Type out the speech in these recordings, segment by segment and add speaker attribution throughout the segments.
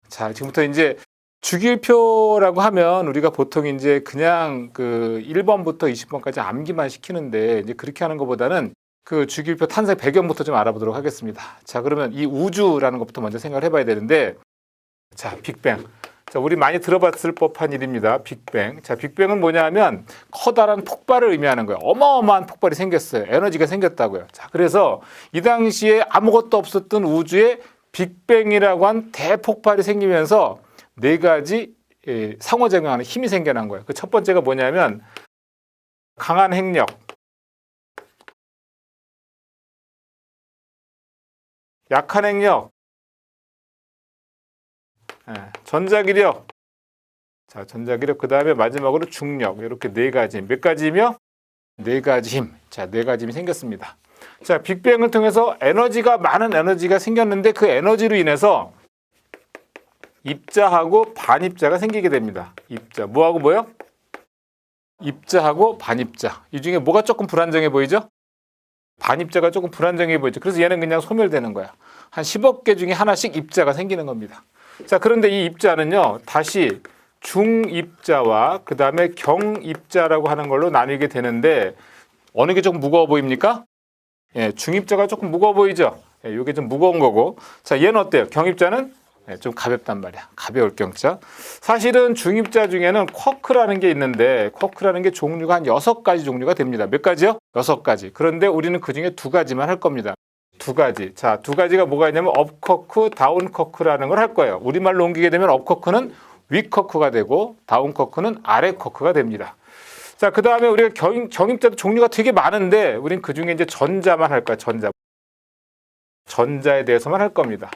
Speaker 1: 자, 지금부터 이제 주기율표라고 하면 우리가 보통 이제 그냥 그 1번부터 20번까지 암기만 시키는데 이제 그렇게 하는 것보다는 그 주기율표 탄생 배경부터 좀 알아보도록 하겠습니다. 자, 그러면 이 우주라는 것부터 먼저 생각을 해봐야 되는데, 자, 빅뱅. 자, 우리 많이 들어봤을 법한 일입니다. 빅뱅. 자, 빅뱅은 뭐냐 하면 커다란 폭발을 의미하는 거예요. 어마어마한 폭발이 생겼어요. 에너지가 생겼다고요. 자, 그래서 이 당시에 아무것도 없었던 우주에 빅뱅이라고 한 대폭발이 생기면서 네 가지 상호작용하는 힘이 생겨난 거예요. 그 첫 번째가 뭐냐면 강한 핵력, 약한 핵력, 전자기력, 자, 전자기력, 그 다음에 마지막으로 중력, 이렇게 네 가지. 몇 가지며? 네 가지 힘. 자, 네 가지 힘이 생겼습니다. 자, 빅뱅을 통해서 많은 에너지가 생겼는데 그 에너지로 인해서 입자하고 반입자가 생기게 됩니다. 입자. 뭐하고 뭐요? 입자하고 반입자. 이 중에 뭐가 조금 불안정해 보이죠? 반입자가 조금 불안정해 보이죠. 그래서 얘는 그냥 소멸되는 거야. 한 10억 개 중에 하나씩 입자가 생기는 겁니다. 자, 그런데 이 입자는요, 다시 중입자와 그 다음에 경입자라고 하는 걸로 나뉘게 되는데, 어느 게 조금 무거워 보입니까? 예, 중입자가 조금 무거워 보이죠? 예, 이게 좀 무거운 거고. 자, 얘는 어때요? 경입자는 좀 가볍단 말이야. 가벼울 경자. 사실은 중입자 중에는 쿼크라는 게 있는데, 쿼크라는 게 종류가 한 6가지 종류가 됩니다. 몇 가지요? 6가지. 그런데 우리는 그 중에 2가지만 할 겁니다. 2가지. 자, 2가지가 뭐가 있냐면 업쿼크, 다운쿼크라는 걸 할 거예요. 우리말로 옮기게 되면 업쿼크는 위쿼크가 되고 다운쿼크는 아래쿼크가 됩니다. 자, 그 다음에 우리가 경입자도 종류가 되게 많은데 우린 그 중에 이제 전자만 할 거야. 전자에 대해서만 할 겁니다.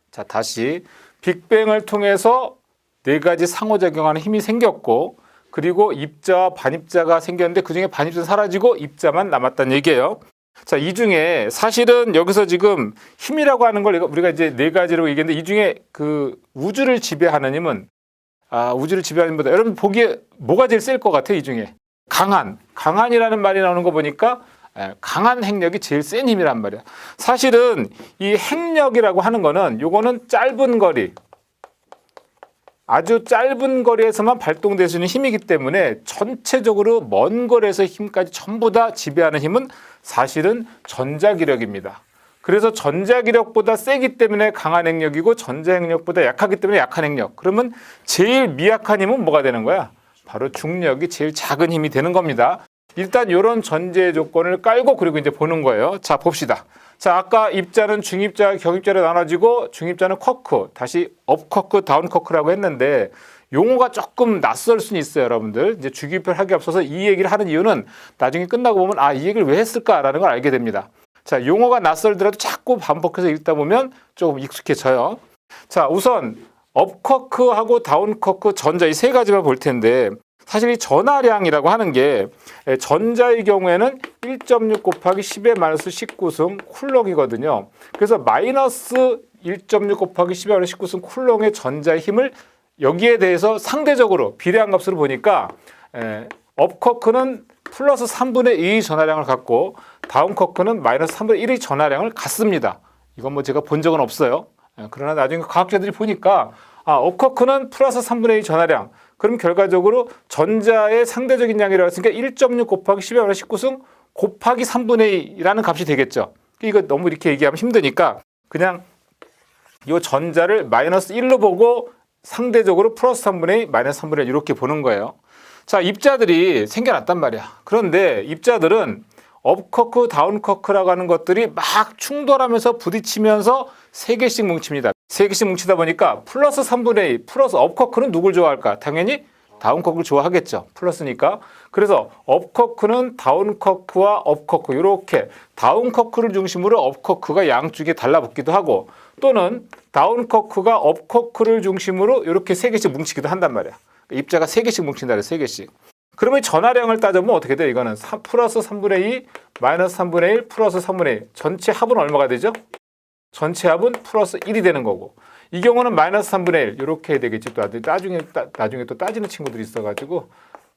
Speaker 1: 자, 다시 빅뱅을 통해서 네 가지 상호작용하는 힘이 생겼고, 그리고 입자와 반입자가 생겼는데 그 중에 반입자는 사라지고 입자만 남았다는 얘기예요. 자, 이 중에 사실은 여기서 지금 힘이라고 하는 걸 우리가 이제 네 가지로 얘기했는데, 이 중에 그 우주를 지배하는 힘은 우주를 지배하는 힘보다 여러분 보기에 뭐가 제일 셀 것 같아요? 이 중에 강한이라는 말이 나오는 거 보니까 강한 핵력이 제일 센 힘이란 말이야. 사실은 이 핵력이라고 하는 거는 요거는 짧은 거리, 아주 짧은 거리에서만 발동될 수 있는 힘이기 때문에 전체적으로 먼 거리에서 힘까지 전부 다 지배하는 힘은 사실은 전자기력입니다. 그래서 전자기력보다 세기 때문에 강한 핵력이고 전자핵력보다 약하기 때문에 약한 핵력. 그러면 제일 미약한 힘은 뭐가 되는 거야? 바로 중력이 제일 작은 힘이 되는 겁니다. 일단 이런 전제 조건을 깔고 그리고 이제 보는 거예요. 자, 봅시다. 자, 아까 입자는 중입자, 경입자로 나눠지고 중입자는 쿼크, 다시 업쿼크, 다운쿼크라고 했는데 용어가 조금 낯설 수는 있어요, 여러분들. 이제 주기율표를 하기 앞서서 이 얘기를 하는 이유는 나중에 끝나고 보면 이 얘기를 왜 했을까라는 걸 알게 됩니다. 자, 용어가 낯설더라도 자꾸 반복해서 읽다 보면 조금 익숙해져요. 자, 우선 업쿼크하고 다운쿼크, 전자 이 세 가지만 볼 텐데, 사실 이 전하량이라고 하는 게 전자의 경우에는 1.6 곱하기 10의 마이너스 19승 쿨롱이거든요. 그래서 마이너스 1.6 곱하기 10의 마이너스 19승 쿨롱의 전자의 힘을 여기에 대해서 상대적으로 비례한 값으로 보니까 업쿼크는 플러스 3분의 2의 전하량을 갖고 다운쿼크는 마이너스 3분의 1의 전하량을 갖습니다. 이건 뭐 제가 본 적은 없어요. 그러나 나중에 과학자들이 보니까 업쿼크는 플러스 3분의 2 전하량, 그럼 결과적으로 전자의 상대적인 양이라고 했으니까 1.6 곱하기 10의 마이너스 19승 곱하기 3분의 2라는 값이 되겠죠. 이거 너무 이렇게 얘기하면 힘드니까 그냥 이 전자를 마이너스 1로 보고 상대적으로 플러스 3분의 2, 마이너스 3분의 1 이렇게 보는 거예요. 자, 입자들이 생겨났단 말이야. 그런데 입자들은 업쿼크, 다운쿼크라고 하는 것들이 막 충돌하면서 부딪히면서 3개씩 뭉칩니다. 3개씩 뭉치다 보니까 플러스 3분의 2, 플러스 업쿼크는 누굴 좋아할까? 당연히 다운쿼크를 좋아하겠죠. 플러스니까. 그래서 업쿼크는 다운쿼크와 업쿼크 이렇게 다운쿼크를 중심으로 업쿼크가 양쪽에 달라붙기도 하고, 또는 다운쿼크가 업쿼크를 중심으로 이렇게 3개씩 뭉치기도 한단 말이야. 입자가 3개씩 뭉친다 그래, 3개씩. 그러면 전하량을 따져보면 어떻게 돼? 이거는 플러스 3분의 2, 마이너스 3분의 1, 플러스 3분의 1. 전체 합은 얼마가 되죠? 전체 합은 플러스 1이 되는 거고. 이 경우는 마이너스 3분의 1. 이렇게 해야 되겠지. 또 나중에 또 따지는 친구들이 있어가지고.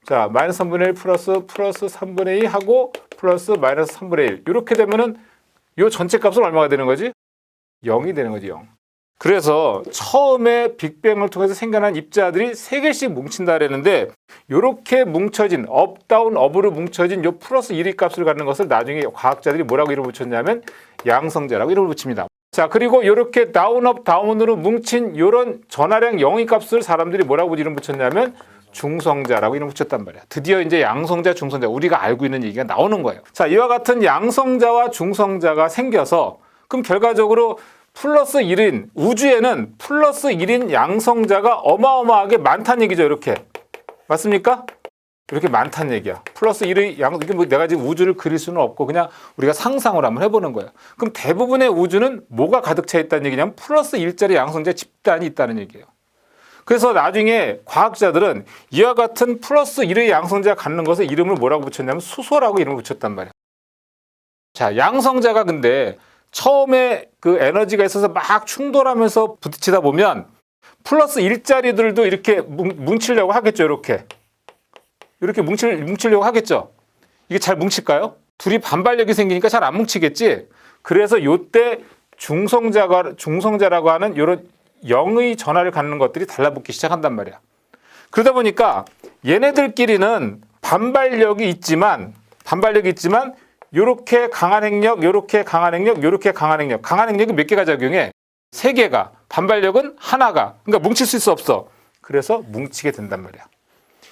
Speaker 1: 자, 마이너스 3분의 1 플러스 3분의 2 하고 플러스 마이너스 3분의 1. 이렇게 되면은 이 전체 값은 얼마가 되는 거지? 0이 되는 거지, 0. 그래서 처음에 빅뱅을 통해서 생겨난 입자들이 3개씩 뭉친다 그랬는데 이렇게 뭉쳐진 업, 다운, 업으로 뭉쳐진 요 플러스 1의 값을 갖는 것을 나중에 과학자들이 뭐라고 이름을 붙였냐면 양성자라고 이름을 붙입니다. 자, 그리고 이렇게 다운, 업, 다운으로 뭉친 이런 전하량 0의 값을 사람들이 뭐라고 이름 붙였냐면 중성자라고 이름 붙였단 말이야. 드디어 이제 양성자, 중성자 우리가 알고 있는 얘기가 나오는 거예요. 자, 이와 같은 양성자와 중성자가 생겨서 그럼 결과적으로 플러스 1인 우주에는 플러스 1인 양성자가 어마어마하게 많다는 얘기죠. 이렇게 맞습니까? 이렇게 많다는 얘기야. 플러스 1의 양, 이게 뭐 내가 지금 우주를 그릴 수는 없고 그냥 우리가 상상을 한번 해보는 거예요. 그럼 대부분의 우주는 뭐가 가득 차 있다는 얘기냐면 플러스 1짜리 양성자 집단이 있다는 얘기예요. 그래서 나중에 과학자들은 이와 같은 플러스 1의 양성자가 갖는 것을 이름을 뭐라고 붙였냐면 수소라고 이름을 붙였단 말이야. 자, 양성자가 근데 처음에 그 에너지가 있어서 막 충돌하면서 부딪히다 보면 플러스 1짜리들도 이렇게 뭉치려고 하겠죠. 이렇게 뭉치려고 하겠죠. 이게 잘 뭉칠까요? 둘이 반발력이 생기니까 잘 안 뭉치겠지. 그래서 요때 중성자라고 하는 이런 0의 전하를 갖는 것들이 달라붙기 시작한단 말이야. 그러다 보니까 얘네들끼리는 반발력이 있지만 요렇게 강한 행력, 요렇게 강한 행력, 요렇게 강한 행력. 강한 행력이 몇 개가 작용해? 3개가. 반발력은 하나가. 그러니까 뭉칠 수 있어 없어? 그래서 뭉치게 된단 말이야.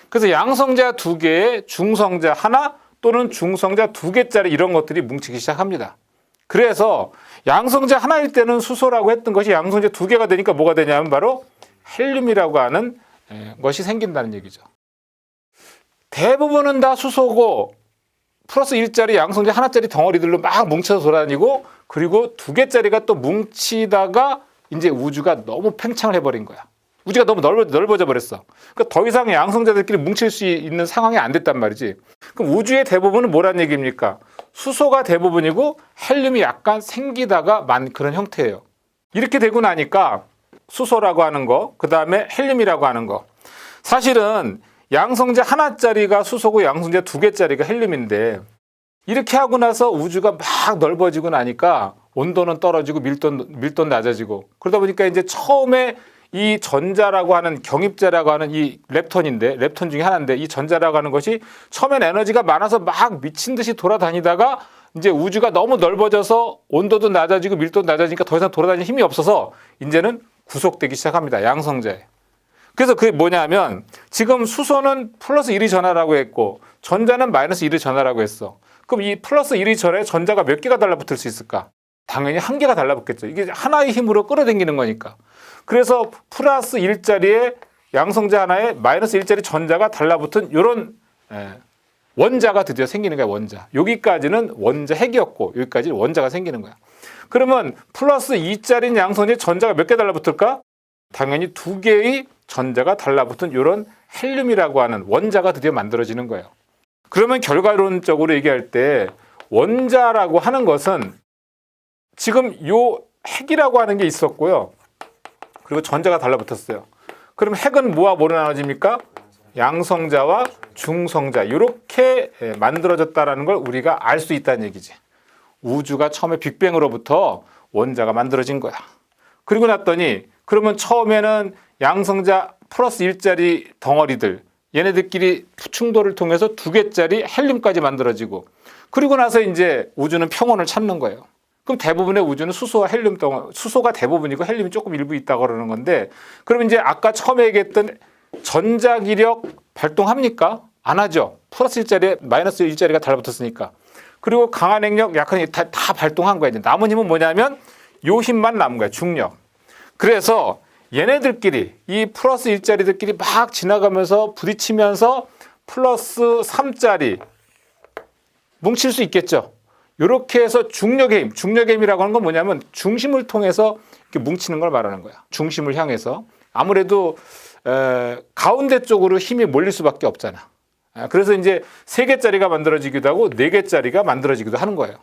Speaker 1: 그래서 양성자 2개에 중성자 하나 또는 중성자 2개짜리 이런 것들이 뭉치기 시작합니다. 그래서 양성자 하나일 때는 수소라고 했던 것이 양성자 2개가 되니까 뭐가 되냐면 바로 헬륨이라고 하는 것이 생긴다는 얘기죠. 대부분은 다 수소고 플러스 1짜리 양성자 하나짜리 덩어리들로 막 뭉쳐서 돌아다니고 그리고 2개짜리가 또 뭉치다가 이제 우주가 너무 팽창을 해버린 거야. 우주가 너무 넓어져 버렸어. 그러니까 더 이상 양성자들끼리 뭉칠 수 있는 상황이 안 됐단 말이지. 그럼 우주의 대부분은 뭐란 얘기입니까? 수소가 대부분이고 헬륨이 약간 생기다가 만 그런 형태예요. 이렇게 되고 나니까 수소라고 하는 거, 그 다음에 헬륨이라고 하는 거. 사실은 양성자 하나짜리가 수소고 양성자 2개짜리가 헬륨인데 이렇게 하고 나서 우주가 막 넓어지고 나니까 온도는 떨어지고 밀도는 낮아지고 그러다 보니까 이제 처음에 이 전자라고 하는 경입자라고 하는 이 렙톤 중에 하나인데 이 전자라고 하는 것이 처음엔 에너지가 많아서 막 미친 듯이 돌아다니다가 이제 우주가 너무 넓어져서 온도도 낮아지고 밀도도 낮아지니까 더 이상 돌아다니는 힘이 없어서 이제는 구속되기 시작합니다. 양성자에. 그래서 그게 뭐냐면 지금 수소는 플러스 1의 전하라고 했고 전자는 마이너스 1의 전하라고 했어. 그럼 이 플러스 1의 전하에 전자가 몇 개가 달라붙을 수 있을까? 당연히 한 개가 달라붙겠죠. 이게 하나의 힘으로 끌어당기는 거니까. 그래서 플러스 1짜리에 양성자 하나에 마이너스 1짜리 전자가 달라붙은 이런 원자가 드디어 생기는 거야. 원자. 여기까지는 원자 핵이었고 여기까지 원자가 생기는 거야. 그러면 플러스 2짜리 양성자에 전자가 몇 개 달라붙을까? 당연히 2개의 전자가 달라붙은 이런 헬륨이라고 하는 원자가 드디어 만들어지는 거예요. 그러면 결과론적으로 얘기할 때 원자라고 하는 것은 지금 요 핵이라고 하는 게 있었고요. 그리고 전자가 달라붙었어요. 그럼 핵은 뭐와 뭐로 나눠집니까? 양성자와 중성자 이렇게 만들어졌다는 걸 우리가 알 수 있다는 얘기지. 우주가 처음에 빅뱅으로부터 원자가 만들어진 거야. 그리고 났더니 그러면 처음에는 양성자 플러스 1짜리 덩어리들 얘네들끼리 충돌을 통해서 2개짜리 헬륨까지 만들어지고 그리고 나서 이제 우주는 평온을 찾는 거예요. 그럼 대부분의 우주는 수소와 헬륨 수소가 대부분이고 헬륨이 조금 일부 있다고 그러는 건데 그럼 이제 아까 처음에 얘기했던 전자기력 발동합니까? 안 하죠. 플러스 1짜리에 마이너스 1짜리가 달라붙었으니까. 그리고 강한 핵력, 약한 핵력 다 발동한 거야. 이제 남은 힘은 뭐냐면 요 힘만 남은 거야. 중력. 그래서 얘네들끼리 이 플러스 1짜리들끼리 막 지나가면서 부딪히면서 플러스 3짜리 뭉칠 수 있겠죠. 이렇게 해서 중력의 힘이라고 하는 건 뭐냐면 중심을 통해서 이렇게 뭉치는 걸 말하는 거야. 중심을 향해서. 아무래도 가운데 쪽으로 힘이 몰릴 수밖에 없잖아. 그래서 이제 3개짜리가 만들어지기도 하고 4개짜리가 만들어지기도 하는 거예요.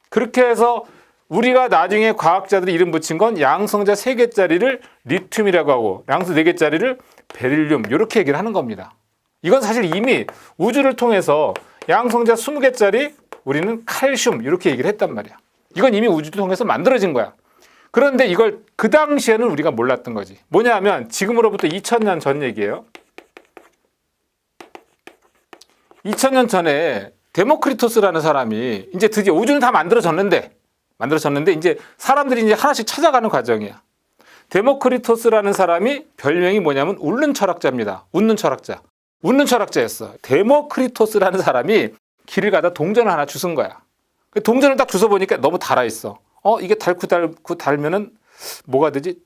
Speaker 1: 그렇게 해서 우리가 나중에 과학자들이 이름 붙인 건 양성자 3개짜리를 리튬이라고 하고 양성 4개짜리를 베릴륨 이렇게 얘기를 하는 겁니다. 이건 사실 이미 우주를 통해서 양성자 20개짜리 우리는 칼슘 이렇게 얘기를 했단 말이야. 이건 이미 우주를 통해서 만들어진 거야. 그런데 이걸 그 당시에는 우리가 몰랐던 거지. 뭐냐 하면 지금으로부터 2000년 전 얘기예요. 2000년 전에 데모크리토스라는 사람이 이제 드디어 우주는 다 만들어졌는데 이제 사람들이 이제 하나씩 찾아가는 과정이야. 데모크리토스라는 사람이 별명이 뭐냐면 웃는 철학자입니다. 웃는 철학자. 웃는 철학자였어. 데모크리토스라는 사람이 길을 가다 동전을 하나 주운 거야. 동전을 딱 주워 보니까 너무 달아있어. 이게 달고 달면은 뭐가 되지?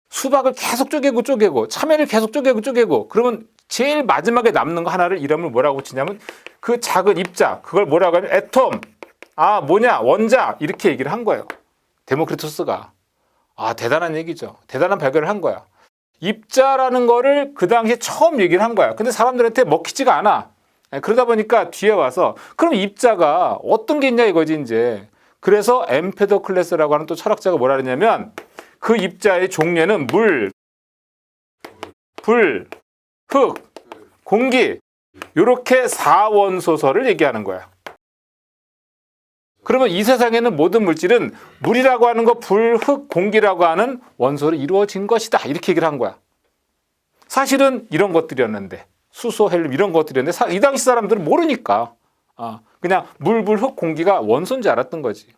Speaker 1: 수박을 계속 쪼개고 참외를 계속 쪼개고 그러면 제일 마지막에 남는 거 하나를 이름을 뭐라고 치냐면 그 작은 입자 그걸 뭐라고 하면 애톰 뭐냐 원자 이렇게 얘기를 한 거예요. 데모크리토스가. 대단한 얘기죠. 대단한 발견을 한 거야. 입자라는 거를 그 당시에 처음 얘기를 한 거야. 근데 사람들한테 먹히지가 않아. 그러다 보니까 뒤에 와서 그럼 입자가 어떤 게 있냐 이거지 이제. 그래서 엠페도클레스라고 하는 또 철학자가 뭐라 그러냐면 그 입자의 종류는 물, 불, 흙, 공기 이렇게 4원소설을 얘기하는 거야. 그러면 이 세상에는 모든 물질은 물이라고 하는 거, 불, 흙, 공기라고 하는 원소로 이루어진 것이다. 이렇게 얘기를 한 거야. 사실은 이런 것들이었는데 수소, 헬륨 이런 것들이었는데 이 당시 사람들은 모르니까 그냥 물, 불, 흙, 공기가 원소인 줄 알았던 거지.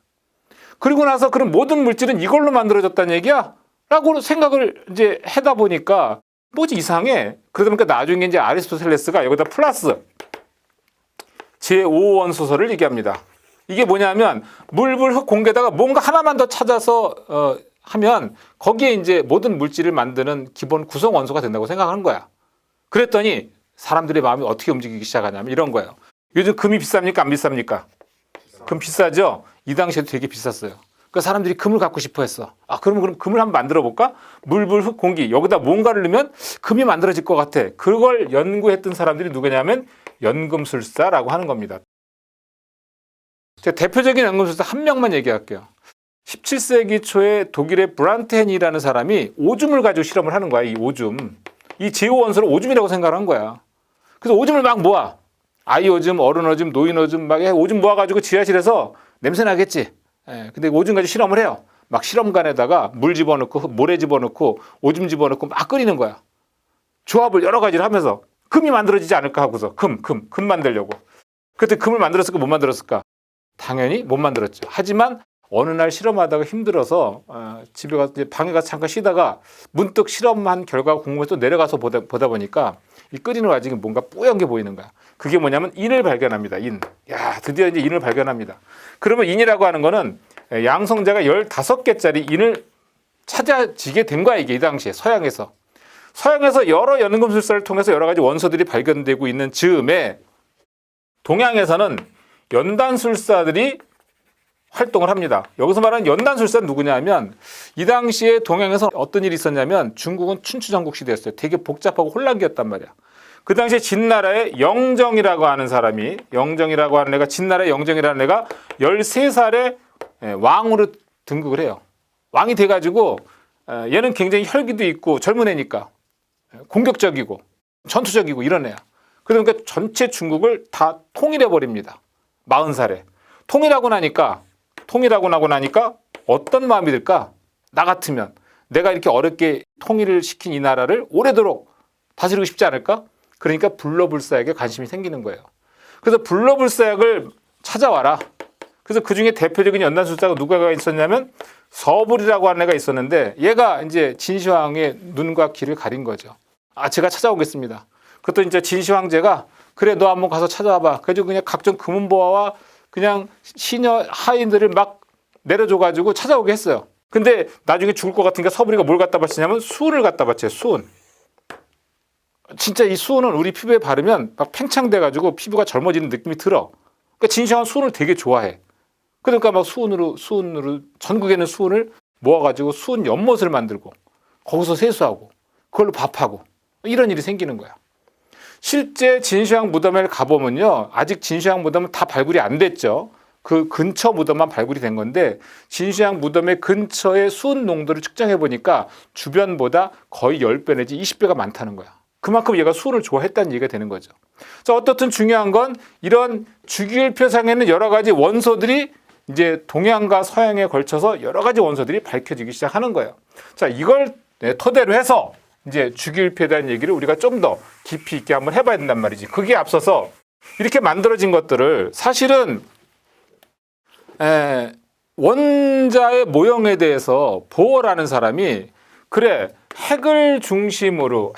Speaker 1: 그리고 나서 그럼 모든 물질은 이걸로 만들어졌다는 얘기야? 라고 생각을 이제 하다 보니까 뭐지 이상해. 그러다 보니까 나중에 이제 아리스토텔레스가 여기다 플러스 제5원소설을 얘기합니다. 이게 뭐냐면 물, 불, 흙, 공기에다가 뭔가 하나만 더 찾아서 하면 거기에 이제 모든 물질을 만드는 기본 구성 원소가 된다고 생각하는 거야. 그랬더니 사람들의 마음이 어떻게 움직이기 시작하냐면 이런 거예요. 요즘 금이 비쌉니까? 안 비쌉니까? 금 비싸죠? 이 당시에도 되게 비쌌어요. 그러니까 사람들이 금을 갖고 싶어 했어. 그럼 금을 한번 만들어 볼까? 물, 불, 흙, 공기 여기다 뭔가를 넣으면 금이 만들어질 것 같아. 그걸 연구했던 사람들이 누구냐면 연금술사라고 하는 겁니다. 제가 대표적인 연금술사 한 명만 얘기할게요. 17세기 초에 독일의 브란트헨이라는 사람이 오줌을 가지고 실험을 하는 거야. 이 오줌. 이 제5원소를 오줌이라고 생각을 한 거야. 그래서 오줌을 막 모아. 아이 오줌, 어른 오줌, 노인 오줌 막 오줌 모아가지고 지하실에서 냄새 나겠지. 근데 오줌 가지고 실험을 해요. 막 실험관에다가 물 집어넣고 모래 집어넣고 오줌 집어넣고 막 끓이는 거야. 조합을 여러 가지를 하면서 금이 만들어지지 않을까 하고서 금 만들려고. 그때 금을 만들었을까 못 만들었을까? 당연히 못 만들었죠. 하지만 어느 날 실험하다가 힘들어서 집에 가서 방에 가서 잠깐 쉬다가 문득 실험한 결과가 궁금해서 또 내려가서 보다 보니까 이 끓이는 와중에 뭔가 뿌연 게 보이는 거야. 그게 뭐냐면 인을 발견합니다. 인. 드디어 이제 인을 발견합니다. 그러면 인이라고 하는 거는 양성자가 15개짜리 인을 찾아지게 된 거야. 이게 이 당시에 서양에서 여러 연금술사를 통해서 여러 가지 원소들이 발견되고 있는 즈음에 동양에서는 연단술사들이 활동을 합니다. 여기서 말하는 연단술사는 누구냐면 이 당시에 동양에서 어떤 일이 있었냐면 중국은 춘추전국 시대였어요. 되게 복잡하고 혼란기였단 말이야. 그 당시에 진나라의 영정이라고 하는 사람이 영정이라고 하는 애가 진나라의 영정이라는 애가 13살에 왕으로 등극을 해요. 왕이 돼가지고 얘는 굉장히 혈기도 있고 젊은 애니까 공격적이고 전투적이고 이런 애야. 그러니까 전체 중국을 다 통일해버립니다. 40살에. 통일하고 나니까 어떤 마음이 들까? 나 같으면 내가 이렇게 어렵게 통일을 시킨 이 나라를 오래도록 다스리고 싶지 않을까? 그러니까 불로불사에게 관심이 생기는 거예요. 그래서 불로불사약을 찾아와라. 그래서 그 중에 대표적인 연단술사가 누가 있었냐면 서불이라고 하는 애가 있었는데 얘가 이제 진시황의 눈과 귀를 가린 거죠. 제가 찾아오겠습니다. 그것도 이제 진시황제가 그래 너 한번 가서 찾아와봐. 그래서 그냥 각종 금은보화와 그냥 시녀 하인들을 막 내려줘가지고 찾아오게 했어요. 근데 나중에 죽을 것 같으니까 서불이가 뭘 갖다 바치냐면 수은을 갖다 바쳐요. 수은. 진짜 이 수은은 우리 피부에 바르면 막 팽창돼가지고 피부가 젊어지는 느낌이 들어. 그러니까 진시황은 수은을 되게 좋아해. 그러니까 막 수은으로 전국에는 수은을 모아가지고 수은 연못을 만들고 거기서 세수하고 그걸로 밥하고 이런 일이 생기는 거야. 실제 진시황 무덤에 가보면요. 아직 진시황 무덤은 다 발굴이 안 됐죠. 그 근처 무덤만 발굴이 된 건데 진시황 무덤의 근처의 수은 농도를 측정해 보니까 주변보다 거의 10배 내지 20배가 많다는 거야. 그만큼 얘가 수은을 좋아했다는 얘기가 되는 거죠. 자, 어떻든 중요한 건 이런 주기율표상에는 여러 가지 원소들이 이제 동양과 서양에 걸쳐서 여러 가지 원소들이 밝혀지기 시작하는 거예요. 자, 이걸 토대로 해서 이제 주기율표에 대한 얘기를 우리가 좀 더 깊이 있게 한번 해봐야 된단 말이지. 그게 앞서서 이렇게 만들어진 것들을 사실은 원자의 모형에 대해서 보어라는 사람이 그래 핵을 중심으로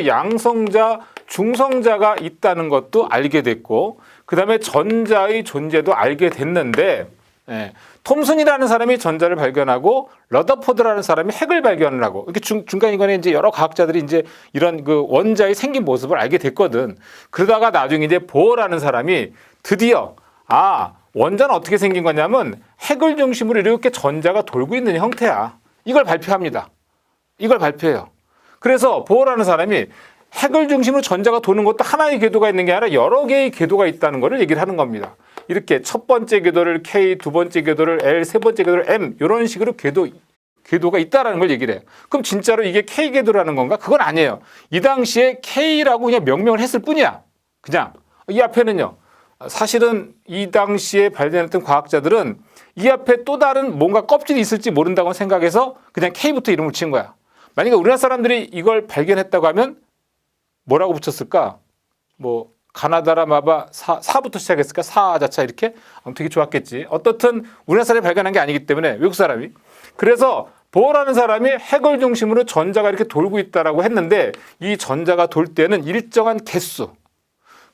Speaker 1: 양성자, 중성자가 있다는 것도 알게 됐고 그 다음에 전자의 존재도 알게 됐는데 톰슨이라는 사람이 전자를 발견하고 러더포드라는 사람이 핵을 발견을 하고 이렇게 중간중간에 이제 여러 과학자들이 이제 이런 그 원자의 생긴 모습을 알게 됐거든. 그러다가 나중에 이제 보어라는 사람이 드디어 원자는 어떻게 생긴 거냐면 핵을 중심으로 이렇게 전자가 돌고 있는 형태야. 이걸 발표합니다. 이걸 발표해요. 그래서 보어라는 사람이 핵을 중심으로 전자가 도는 것도 하나의 궤도가 있는 게 아니라 여러 개의 궤도가 있다는 것을 얘기를 하는 겁니다. 이렇게 첫 번째 궤도를 K, 두 번째 궤도를 L, 세 번째 궤도를 M 이런 식으로 궤도가 있다라는 걸 얘기를 해요. 그럼 진짜로 이게 K 궤도라는 건가? 그건 아니에요. 이 당시에 K라고 그냥 명명을 했을 뿐이야. 그냥 이 앞에는요. 사실은 이 당시에 발견했던 과학자들은 이 앞에 또 다른 뭔가 껍질이 있을지 모른다고 생각해서 그냥 K부터 이름을 지은 거야. 만약에 우리나라 사람들이 이걸 발견했다고 하면 뭐라고 붙였을까? 뭐 가나다라 마바 사부터 시작했을까? 사자차 이렇게 되게 좋았겠지. 어떻든 우리나라 사람이 발견한 게 아니기 때문에 외국 사람이. 그래서 보어라는 사람이 핵을 중심으로 전자가 이렇게 돌고 있다라고 했는데 이 전자가 돌 때는 일정한 개수.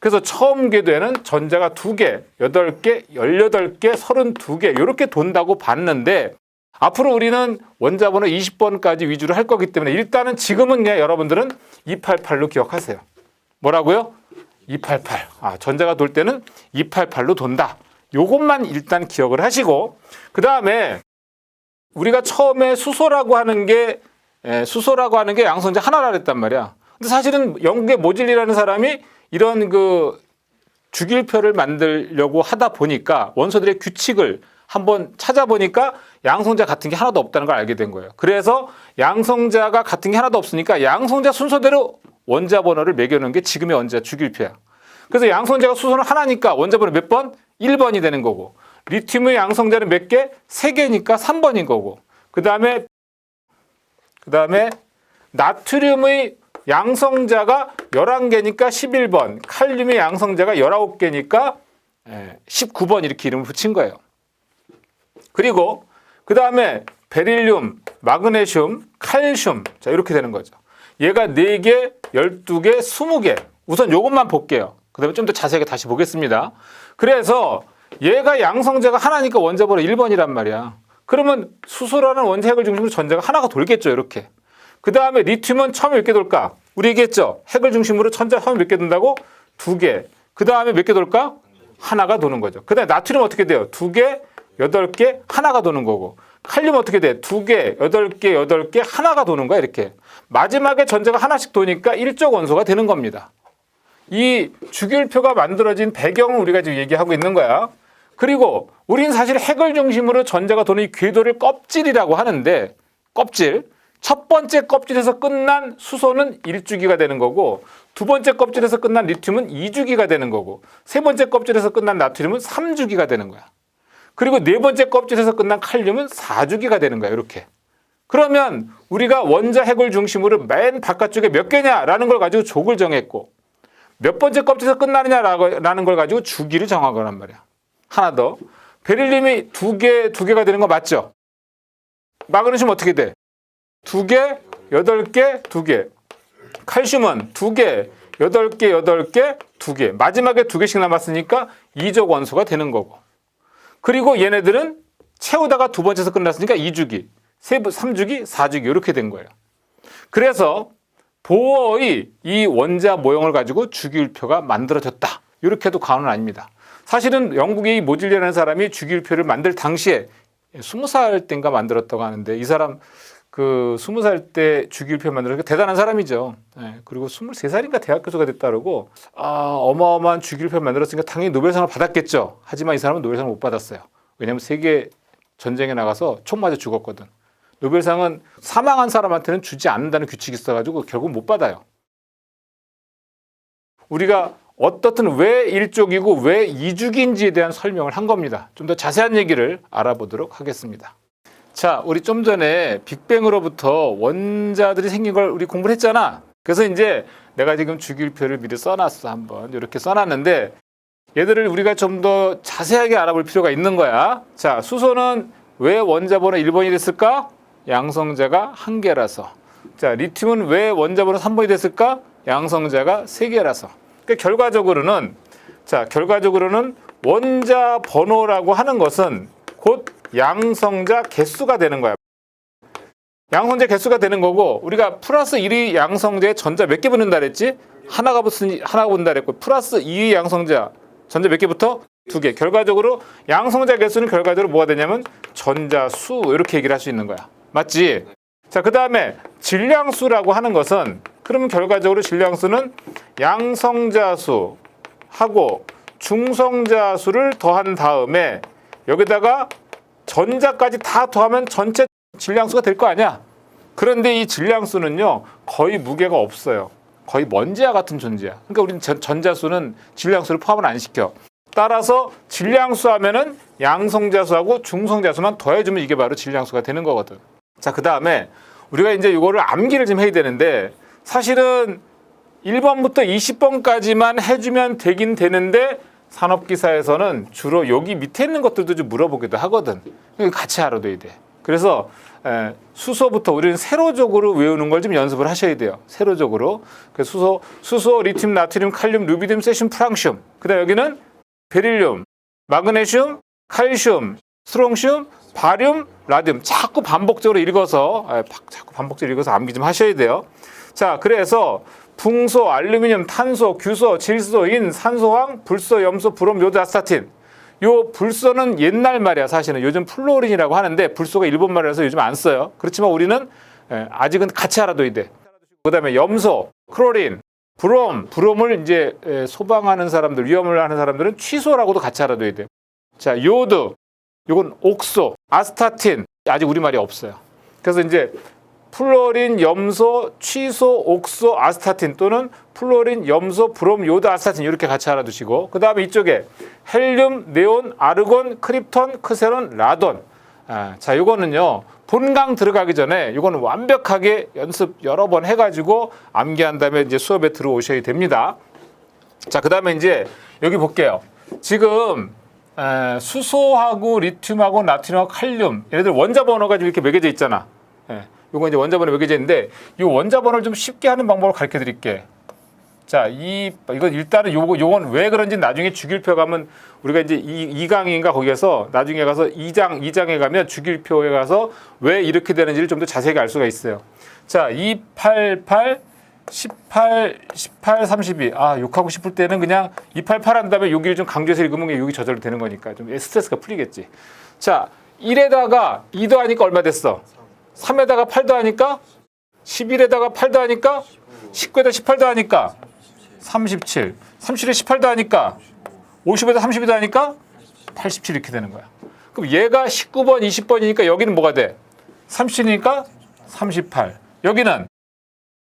Speaker 1: 그래서 처음 궤도에는 전자가 2개, 8개, 18개, 32개 이렇게 돈다고 봤는데 앞으로 우리는 원자번호 20번까지 위주로 할 거기 때문에 일단은 지금은 그냥 여러분들은 288로 기억하세요. 뭐라고요? 288. 전자가 돌 때는 288로 돈다. 요것만 일단 기억을 하시고 그 다음에 우리가 처음에 수소라고 하는 게 양성자 하나라 그랬단 말이야. 근데 사실은 영국의 모질리라는 사람이 이런 그 주기율표를 만들려고 하다 보니까 원소들의 규칙을 한번 찾아보니까 양성자 같은 게 하나도 없다는 걸 알게 된 거예요. 그래서 양성자가 같은 게 하나도 없으니까 양성자 순서대로 원자 번호를 매겨놓은 게 지금의 원자 주기율표야. 그래서 양성자가 수소는 하나니까 원자 번호 몇 번? 1번이 되는 거고 리튬의 양성자는 몇 개? 3개니까 3번인 거고 그 다음에 나트륨의 양성자가 11개니까 11번 칼륨의 양성자가 19개니까 19번 이렇게 이름을 붙인 거예요. 그리고 그 다음에 베릴륨, 마그네슘, 칼슘 자 이렇게 되는 거죠. 얘가 4개, 12개, 20개 우선 요것만 볼게요. 그 다음에 좀 더 자세하게 다시 보겠습니다. 그래서 얘가 양성자가 하나니까 원자 번호 1번이란 말이야. 그러면 수소라는 원자핵을 중심으로 전자가 하나가 돌겠죠. 이렇게. 그 다음에 리튬은 처음에 몇 개 돌까? 우리 얘기했죠. 핵을 중심으로 전자 처음에 몇 개 돈다고? 2개. 그 다음에 몇 개 돌까? 하나가 도는 거죠. 그 다음에 나트륨 어떻게 돼요? 2개, 8개, 하나가 도는 거고. 칼륨 어떻게 돼? 2개, 8개, 8개, 하나가 도는 거야. 이렇게. 마지막에 전자가 하나씩 도니까 일적 원소가 되는 겁니다. 이 주기율표가 만들어진 배경을 우리가 지금 얘기하고 있는 거야. 그리고 우리는 사실 핵을 중심으로 전자가 도는 이 궤도를 껍질이라고 하는데 껍질. 첫 번째 껍질에서 끝난 수소는 1주기가 되는 거고 두 번째 껍질에서 끝난 리튬은 2주기가 되는 거고 세 번째 껍질에서 끝난 나트륨은 3주기가 되는 거야. 그리고 네 번째 껍질에서 끝난 칼륨은 4주기가 되는 거야. 이렇게. 그러면 우리가 원자 핵을 중심으로 맨 바깥쪽에 몇 개냐라는 걸 가지고 족을 정했고 몇 번째 껍질에서 끝나느냐라는 걸 가지고 주기를 정한 거란 말이야. 하나 더. 베릴륨이 두 개가 되는 거 맞죠? 마그네슘 어떻게 돼? 2개, 8개, 2개. 칼슘은 2개, 8개, 8개, 2개. 마지막에 2개씩 남았으니까 이적 원소가 되는 거고. 그리고 얘네들은 채우다가 두 번째에서 끝났으니까 2주기, 3주기, 4주기 이렇게 된 거예요. 그래서 보어의 이 원자 모형을 가지고 주기율표가 만들어졌다. 이렇게 해도 과언은 아닙니다. 사실은 영국의 이 모질리라는 사람이 주기율표를 만들 당시에 20살 때인가 만들었다고 하는데 이 사람 그 20살 때 주기율표 만들었으니까 대단한 사람이죠. 그리고 23살인가 대학 교수가 됐다고 어마어마한 주기율표 만들었으니까 당연히 노벨상을 받았겠죠. 하지만 이 사람은 노벨상을 못 받았어요. 왜냐하면 세계 전쟁에 나가서 총 맞아 죽었거든. 노벨상은 사망한 사람한테는 주지 않는다는 규칙이 있어가지고 결국 못 받아요. 우리가 어떻든 왜 1족이고 왜 2죽인지에 대한 설명을 한 겁니다. 좀 더 자세한 얘기를 알아보도록 하겠습니다. 자, 우리 좀 전에 빅뱅으로부터 원자들이 생긴 걸 우리 공부를 했잖아. 그래서 이제 내가 지금 주기율표를 미리 써놨어. 한번 이렇게 써놨는데 얘들을 우리가 좀 더 자세하게 알아볼 필요가 있는 거야. 자, 수소는 왜 원자번호 1번이 됐을까? 양성자가 1개라서. 자, 리튬은 왜 원자번호 3번이 됐을까? 양성자가 3개라서. 그러니까 결과적으로는 원자 번호라고 하는 것은 곧 양성자 개수가 되는 거야. 양성자 개수가 되는 거고, 우리가 플러스 1의 양성자에 전자 몇 개 붙는다 그랬지? 하나가 붙는다 그랬고, 플러스 2의 양성자 전자 몇 개 붙어? 2개. 결과적으로 양성자 개수는 결과적으로 뭐가 되냐면 전자수, 이렇게 얘기를 할 수 있는 거야. 맞지? 자, 그 다음에 질량수라고 하는 것은, 그러면 결과적으로 질량수는 양성자수하고 중성자수를 더한 다음에 여기다가 전자까지 다 더하면 전체 질량수가 될 거 아니야? 그런데 이 질량수는요, 거의 무게가 없어요. 거의 먼지와 같은 존재야. 그러니까 우리는 전자수는 질량수를 포함을 안 시켜. 따라서 질량수 하면은 양성자수하고 중성자수만 더해주면 이게 바로 질량수가 되는 거거든. 자, 그 다음에 우리가 이제 이거를 암기를 좀 해야 되는데, 사실은 1번부터 20번까지만 해주면 되긴 되는데, 산업기사에서는 주로 여기 밑에 있는 것들도 좀 물어보기도 하거든. 같이 알아둬야 돼. 그래서 수소부터 우리는 세로적으로 외우는 걸 좀 연습을 하셔야 돼요. 세로적으로. 그래서 수소, 리튬, 나트륨, 칼륨, 루비듐, 세슘, 프랑슘. 그다음 여기는 베릴륨, 마그네슘, 칼슘, 스트롱슘, 바륨, 라듐. 자꾸 반복적으로 읽어서 암기 좀 하셔야 돼요. 자, 그래서 붕소, 알루미늄, 탄소, 규소, 질소, 인, 산소황, 불소, 염소, 브롬, 요드, 아스타틴. 요 불소는 옛날 말이야. 사실은 요즘 플로린이라고 하는데 불소가 일본 말이라서 요즘 안 써요. 그렇지만 우리는 아직은 같이 알아둬야 돼. 그다음에 염소, 크로린, 브롬을 이제 소방하는 사람들, 위험을 하는 사람들은 취소라고도 같이 알아둬야 돼. 자, 요드, 요건 옥소, 아스타틴, 아직 우리말이 없어요. 그래서 이제 플로린, 염소, 취소, 옥소, 아스타틴 또는 플로린, 염소, 브롬, 요드, 아스타틴 이렇게 같이 알아두시고, 그 다음에 이쪽에 헬륨, 네온, 아르곤, 크립톤, 크세론, 라돈. 자, 요거는요, 본강 들어가기 전에 요거는 완벽하게 연습 여러 번 해가지고 암기한 다음에 이제 수업에 들어오셔야 됩니다. 자, 그 다음에 이제 여기 볼게요. 지금 수소하고 리튬하고 나트륨하고 칼륨, 얘네들 원자 번호가 이렇게 매겨져 있잖아. 요거 이제 원자 번호 매겨져 있는데, 이 원자 번호를 좀 쉽게 하는 방법을 가르쳐 드릴게. 자, 이거 일단은 요건 왜 그런지 나중에 주기율표 가면 우리가 이제 2강인가 거기에서 나중에 가서 2장에 가면 주기율표에 가서 왜 이렇게 되는지를 좀 더 자세하게 알 수가 있어요. 자, 288, 18, 32. 욕하고 싶을 때는 그냥 288 한 다음에 여기를 좀 강조해서 읽으면 여기 저절로 되는 거니까 좀 스트레스가 풀리겠지. 자, 1에다가 2 더하니까 얼마 됐어? 3에다가 8 더하니까 11에다가 8 더하니까 19에다 18 더하니까 37, 37에 18 더하니까 50에다 32 더하니까 87 이렇게 되는 거야. 그럼 얘가 19번, 20번이니까 여기는 뭐가 돼? 37이니까 38. 여기는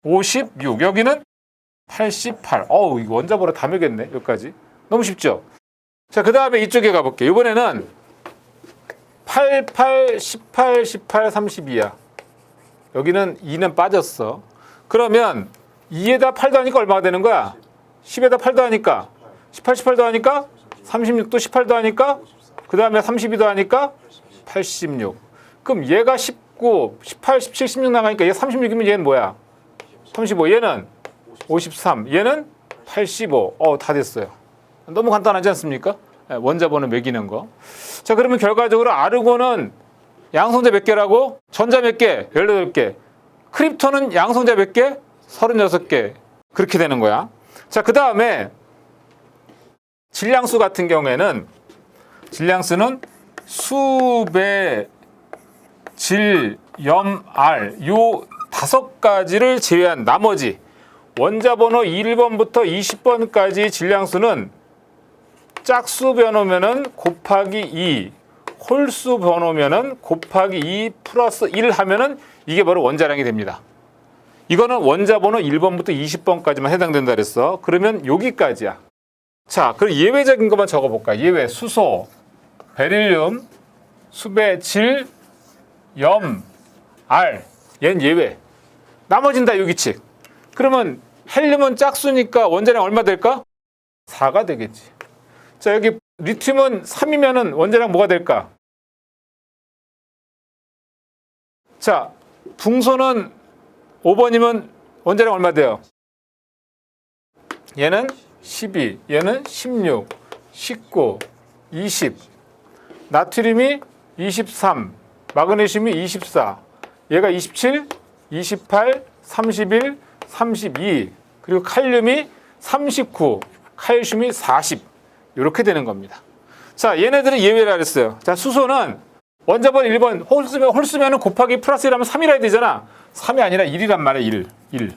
Speaker 1: 56, 여기는 88. 이거 원자번호 다 매겼네. 여기까지. 너무 쉽죠? 자, 그 다음에 이쪽에 가볼게. 이번에는 88, 18, 18, 32야. 여기는 2는 빠졌어. 그러면 2에다 8 더하니까 얼마가 되는 거야? 10에다 8 더하니까 18, 18 더하니까 36도 18 더하니까 그 다음에 32 더하니까 86. 그럼 얘가 19, 18, 17, 16 나가니까 얘 36이면 얘는 뭐야? 35. 얘는 53. 얘는 85. 다 됐어요. 너무 간단하지 않습니까? 원자번호 매기는 거. 자, 그러면 결과적으로 아르곤은 양성자 몇 개라고? 전자 몇 개? 18개. 크립톤은 양성자 몇 개? 36개. 그렇게 되는 거야. 자, 그 다음에 질량수 같은 경우에는 질량수는 수배, 질, 염, 알 요 5가지를 제외한 나머지 원자번호 1번부터 20번까지 질량수는 짝수 번호면은 곱하기 2, 홀수 번호면은 곱하기 2 플러스 1 하면은 이게 바로 원자량이 됩니다. 이거는 원자 번호 1번부터 20번까지만 해당된다 그랬어. 그러면 여기까지야. 자, 그럼 예외적인 것만 적어볼까? 예외, 수소, 베릴륨, 수배, 질, 염, 알. 얘는 예외. 나머진 다 유기칙. 그러면 헬륨은 짝수니까 원자량 얼마 될까? 4가 되겠지. 자, 여기 리튬은 3이면은 원자량 뭐가 될까? 자, 붕소는 5번이면 원자량 얼마 돼요? 얘는 12, 얘는 16, 19, 20. 나트륨이 23, 마그네슘이 24, 얘가 27, 28, 31, 32, 그리고 칼륨이 39, 칼슘이 40. 이렇게 되는 겁니다. 자, 얘네들은 예외라 그랬어요. 자, 수소는 원자번 1번 홀수면 곱하기 플러스 1하면 3이라 해야 되잖아. 3이 아니라 1이란 말이야. 1.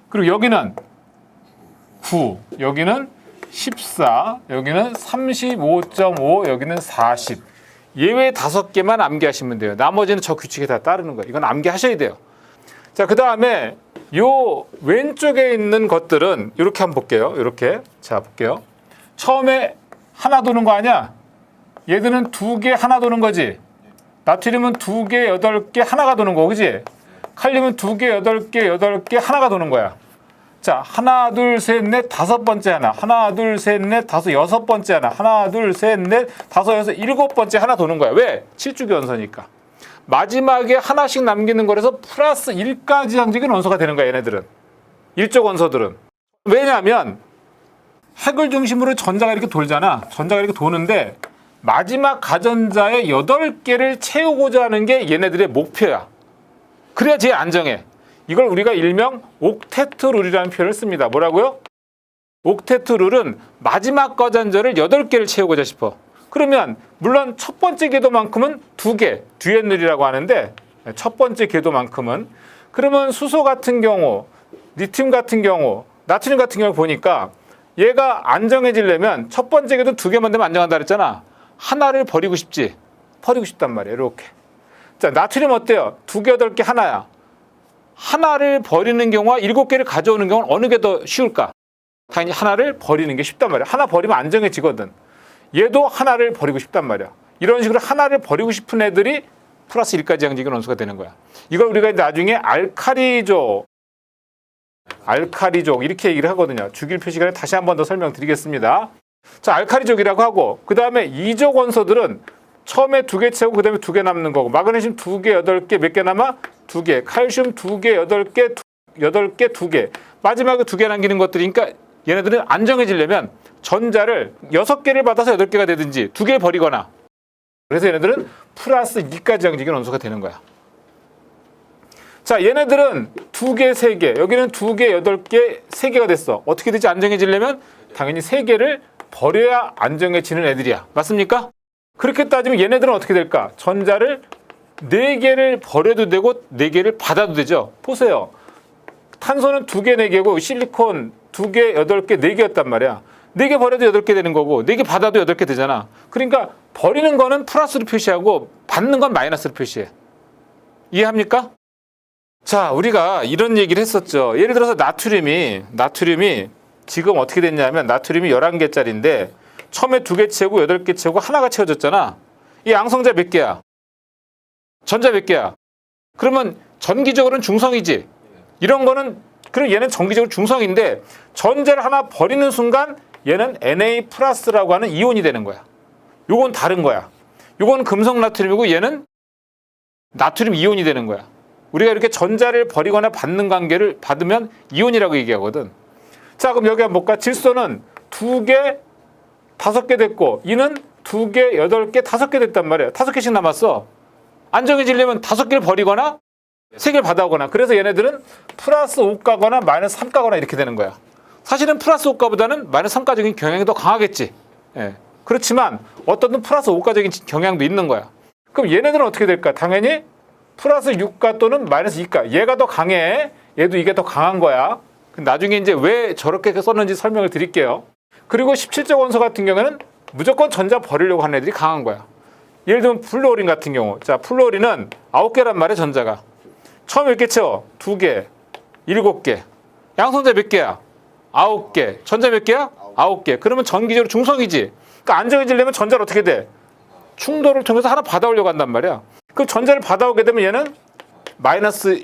Speaker 1: 그리고 여기는 9, 여기는 14, 여기는 35.5, 여기는 40. 예외 5개만 암기하시면 돼요. 나머지는 저 규칙에 다 따르는 거예요. 이건 암기하셔야 돼요. 자, 그 다음에 요 왼쪽에 있는 것들은 이렇게 한번 볼게요. 이렇게. 자, 볼게요. 처음에 하나 도는 거 아니야? 얘들은 2개 하나 도는 거지. 나트륨은 2개, 8개 하나가 도는 거, 그지? 칼륨은 2개, 8개, 8개 하나가 도는 거야. 자, 하나, 둘, 셋, 넷, 5번째 하나. 하나, 둘, 셋, 넷, 5, 6번째 하나. 하나, 둘, 셋, 넷, 5, 6, 7번째 하나 도는 거야. 왜? 7주기 원소니까. 마지막에 하나씩 남기는 거라서 플러스 1까지 항직은 원소가 되는 거야, 얘네들은. 일족 원소들은. 왜냐하면 핵을 중심으로 전자가 이렇게 돌잖아. 전자가 이렇게 도는데 마지막 가전자의 8개를 채우고자 하는 게 얘네들의 목표야. 그래야 제일 안정해. 이걸 우리가 일명 옥테트 룰이라는 표현을 씁니다. 뭐라고요? 옥테트 룰은 마지막 가전자를 8개를 채우고자 싶어. 그러면 물론 첫 번째 궤도만큼은 2개, 듀엣룰이라고 하는데 첫 번째 궤도만큼은 그러면 수소 같은 경우, 리튬 같은 경우, 나트륨 같은 경우 보니까 얘가 안정해지려면 첫 번째 궤도 2개만 되면 안정한다 그랬잖아. 하나를 버리고 싶지. 버리고 싶단 말이에요. 이렇게. 자, 나트륨 어때요? 2개, 8개 하나야. 하나를 버리는 경우와 7개를 가져오는 경우는 어느 게 더 쉬울까? 당연히 하나를 버리는 게 쉽단 말이야. 하나 버리면 안정해지거든. 얘도 하나를 버리고 싶단 말이야. 이런 식으로 하나를 버리고 싶은 애들이 플러스 1까지 양직인 원소가 되는 거야. 이걸 우리가 나중에 알카리족 이렇게 얘기를 하거든요. 주기율 표시간에 다시 한 번 더 설명드리겠습니다. 자, 알카리족이라고 하고 그 다음에 이족 원소들은 처음에 2개 채우고 그 다음에 2개 남는 거고 마그네슘 2개, 8개 몇 개 남아? 2개. 칼슘 2개, 8개, 8개, 2개. 마지막에 2개 남기는 것들이니까 얘네들은 안정해지려면 전자를 6개를 받아서 8개가 되든지 2개를 버리거나 그래서 얘네들은 플러스 2까지 양직인 원소가 되는 거야. 자, 얘네들은 2개, 3개 여기는 2개, 8개, 3개가 됐어. 어떻게 되지? 안정해지려면 당연히 3개를 버려야 안정해지는 애들이야. 맞습니까? 그렇게 따지면 얘네들은 어떻게 될까? 전자를 4개를 버려도 되고 4개를 받아도 되죠. 보세요. 탄소는 2개, 4개고 실리콘 2개, 8개, 4개였단 말이야. 4개 버려도 8개 되는 거고 4개 받아도 8개 되잖아. 그러니까 버리는 거는 플러스로 표시하고 받는 건 마이너스로 표시해. 이해합니까? 자, 우리가 이런 얘기를 했었죠. 예를 들어서 나트륨이 지금 어떻게 됐냐면 나트륨이 11개짜리인데 처음에 2개 채우고 8개 채우고 하나가 채워졌잖아. 이 양성자 몇 개야? 전자 몇 개야? 그러면 전기적으로는 중성이지. 이런 거는 그럼 얘는 전기적으로 중성인데 전자를 하나 버리는 순간 얘는 Na 플러스라고 하는 이온이 되는 거야. 요건 다른 거야. 요건 금속 나트륨이고 얘는 나트륨 이온이 되는 거야. 우리가 이렇게 전자를 버리거나 받는 관계를 받으면 이온이라고 얘기하거든. 자, 그럼 여기 한번 볼까? 질소는 2개, 5개 됐고 이는 2개, 8개, 5개 됐단 말이야. 5개씩 남았어. 안정해지려면 5개를 버리거나 3개를 받아오거나 그래서 얘네들은 플러스 5가거나 마이너스 3가거나 이렇게 되는 거야. 사실은 플러스 5가보다는 마이너스 3가적인 경향이 더 강하겠지. 예. 그렇지만 어떤 플러스 5가적인 경향도 있는 거야. 그럼 얘네들은 어떻게 될까? 당연히 플러스 6가 또는 마이너스 2가. 얘가 더 강해. 얘도 이게 더 강한 거야. 나중에 이제 왜 저렇게 썼는지 설명을 드릴게요. 그리고 17적 원소 같은 경우에는 무조건 전자 버리려고 하는 애들이 강한 거야. 예를 들면 플루오린 같은 경우. 자, 플루오린은 9개란 말이야, 전자가. 처음에 몇 개 채워? 2개, 7개. 양성자 몇 개야? 9개. 전자 몇 개야? 9개. 그러면 전기적으로 중성이지. 그러니까 안정해지려면 전자를 어떻게 돼? 충돌을 통해서 하나 받아오려고 한단 말이야. 그럼 전자를 받아오게 되면 얘는 마이너스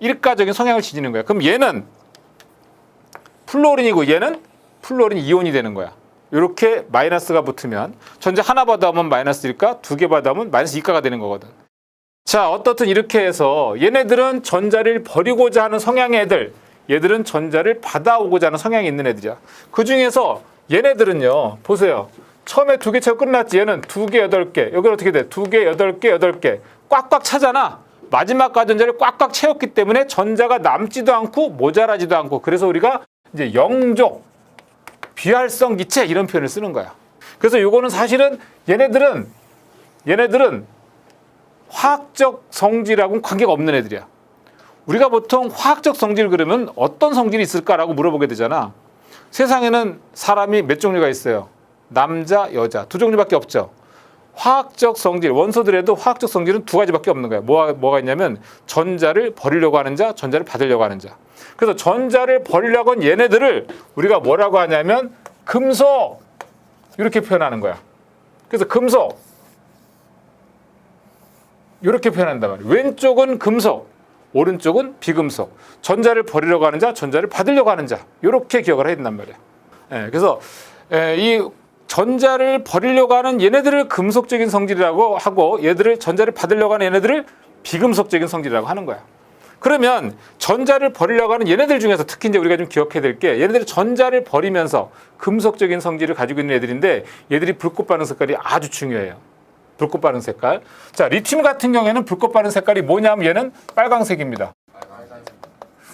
Speaker 1: 1가적인 성향을 지니는 거야. 그럼 얘는 플루오린이고 얘는 플루오린 이온이 되는 거야. 이렇게 마이너스가 붙으면 전자 하나 받아오면 마이너스 1가, 2개 받아오면 마이너스 2가가 되는 거거든. 자, 어떻든 이렇게 해서 얘네들은 전자를 버리고자 하는 성향의 애들, 얘들은 전자를 받아오고자 하는 성향이 있는 애들이야. 그 중에서 얘네들은요, 보세요. 처음에 2개 채고 끝났지. 얘는 2개, 8개. 여기는 어떻게 돼? 2개, 8개, 8개. 꽉꽉 차잖아. 마지막 가전자를 꽉꽉 채웠기 때문에 전자가 남지도 않고 모자라지도 않고, 그래서 우리가 이제 영족, 비활성 기체 이런 표현을 쓰는 거야. 그래서 요거는 사실은 얘네들은 화학적 성질하고는 관계가 없는 애들이야. 우리가 보통 화학적 성질 그러면 어떤 성질이 있을까라고 물어보게 되잖아. 세상에는 사람이 몇 종류가 있어요? 남자, 여자 두 종류밖에 없죠. 화학적 성질, 원소들에도 화학적 성질은 두 가지밖에 없는 거야. 뭐가 있냐면 전자를 버리려고 하는 자, 전자를 받으려고 하는 자. 그래서 전자를 버리려고 하는 얘네들을 우리가 뭐라고 하냐면 금속, 이렇게 표현하는 거야. 그래서 금속 이렇게 표현한단 말이야. 왼쪽은 금속, 오른쪽은 비금속. 전자를 버리려고 하는 자, 전자를 받으려고 하는 자. 이렇게 기억을 해야 된단 말이야. 그래서 이 전자를 버리려고 하는 얘네들을 금속적인 성질이라고 하고, 얘들을 전자를 받으려고 하는 얘네들을 비금속적인 성질이라고 하는 거야. 그러면 전자를 버리려고 하는 얘네들 중에서 특히 이제 우리가 좀 기억해야 될 게, 얘네들이 전자를 버리면서 금속적인 성질을 가지고 있는 애들인데, 얘들이 불꽃 반응 색깔이 아주 중요해요. 불꽃 반응 색깔. 자, 리튬 같은 경우에는 불꽃 반응 색깔이 뭐냐면 얘는 빨강색입니다.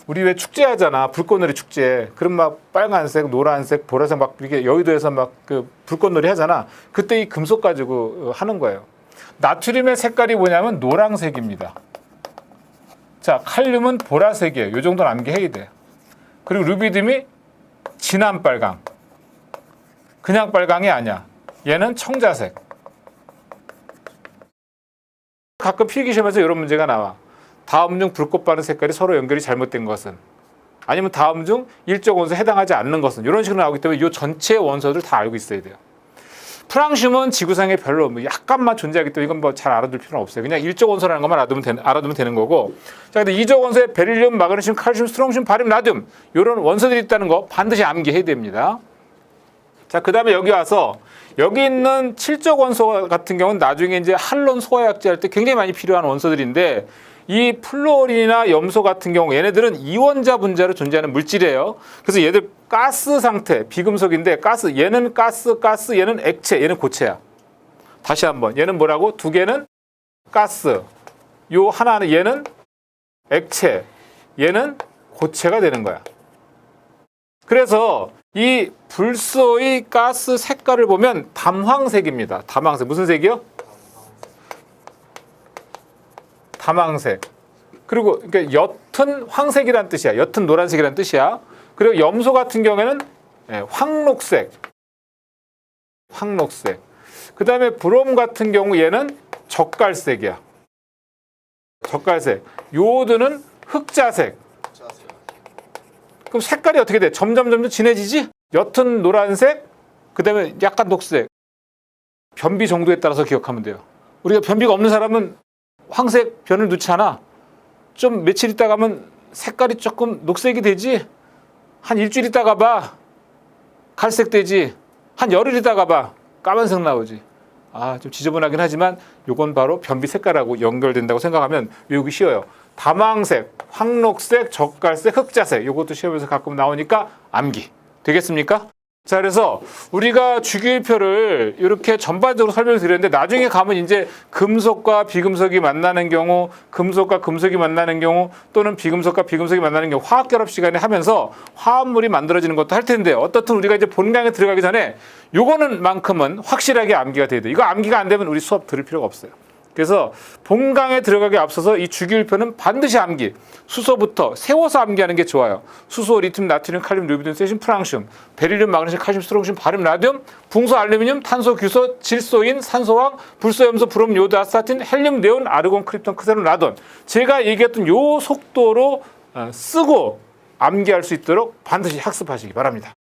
Speaker 1: 우리 왜 축제하잖아. 불꽃놀이 축제. 그럼 막 빨간색, 노란색, 보라색 막 이렇게 여의도에서 막 그 불꽃놀이 하잖아. 그때 이 금속 가지고 하는 거예요. 나트륨의 색깔이 뭐냐면 노란색입니다. 자, 칼륨은 보라색이에요. 이 정도는 암기해야 돼. 그리고 루비듐이 진한 빨강. 그냥 빨강이 아니야. 얘는 청자색. 가끔 필기시험에서 이런 문제가 나와. 다음 중 불꽃 반응 색깔이 서로 연결이 잘못된 것은, 아니면 다음 중 일적 원소에 해당하지 않는 것은, 이런 식으로 나오기 때문에 이 전체 원소들 다 알고 있어야 돼요. 프랑슘은 지구상에 별로 약간만 존재하기 때문에 이건 뭐 잘 알아둘 필요는 없어요. 그냥 일적 원소라는 것만 알아두면 되는 거고. 자, 근데 이적 원소에 베릴륨, 마그네슘, 칼슘, 스트롱슘, 바륨, 라듐 이런 원소들이 있다는 거 반드시 암기해야 됩니다. 자, 그 다음에 여기 와서 여기 있는 7적 원소 같은 경우는 나중에 이제 할론 소화약제 할 때 굉장히 많이 필요한 원소들인데, 이 플루오린이나 염소 같은 경우 얘네들은 이원자 분자로 존재하는 물질이에요. 그래서 얘들 가스 상태, 비금속인데 얘는 가스, 얘는 액체, 얘는 고체야. 다시 한번, 얘는 뭐라고? 두 개는 가스, 요 하나는 얘는 액체, 얘는 고체가 되는 거야. 그래서 이 불소의 가스 색깔을 보면 담황색입니다. 담황색. 무슨 색이요? 담황색. 그리고 그러니까 옅은 황색이란 뜻이야. 옅은 노란색이란 뜻이야. 그리고 염소 같은 경우에는 황록색. 황록색. 그 다음에 브롬 같은 경우 얘는 젓갈색이야. 젓갈색. 요오드는 흑자색. 그럼 색깔이 어떻게 돼? 점점 진해지지? 옅은 노란색, 그 다음에 약간 녹색. 변비 정도에 따라서 기억하면 돼요. 우리가 변비가 없는 사람은 황색 변을 넣지 않아. 좀 며칠 있다가 하면 색깔이 조금 녹색이 되지. 한 일주일 있다가 봐, 갈색 되지. 한 열흘 있다가 봐, 까만색 나오지. 좀 지저분하긴 하지만 이건 바로 변비 색깔하고 연결된다고 생각하면 외우기 쉬워요. 담황색, 황록색, 젓갈색, 흑자색. 이것도 시험에서 가끔 나오니까 암기. 되겠습니까? 자, 그래서 우리가 주기율표를 이렇게 전반적으로 설명을 드렸는데, 나중에 가면 이제 금속과 비금속이 만나는 경우, 금속과 금속이 만나는 경우, 또는 비금속과 비금속이 만나는 경우 화학결합 시간에 하면서 화합물이 만들어지는 것도 할 텐데, 어떻든 우리가 이제 본강에 들어가기 전에 요거는 만큼은 확실하게 암기가 돼야 돼. 이거 암기가 안 되면 우리 수업 들을 필요가 없어요. 그래서 본강에 들어가기 앞서서 이 주기율표는 반드시 암기, 수소부터 세워서 암기하는 게 좋아요. 수소, 리튬, 나트륨, 칼륨, 루비듐, 세슘, 프랑슘, 베릴륨, 마그네슘, 칼슘, 스트롱슘, 바륨, 라듐, 붕소, 알루미늄, 탄소, 규소, 질소인, 산소황, 불소, 염소, 브롬, 요드, 아스타틴, 헬륨, 네온, 아르곤, 크립톤, 크세론, 라돈. 제가 얘기했던 요 속도로 쓰고 암기할 수 있도록 반드시 학습하시기 바랍니다.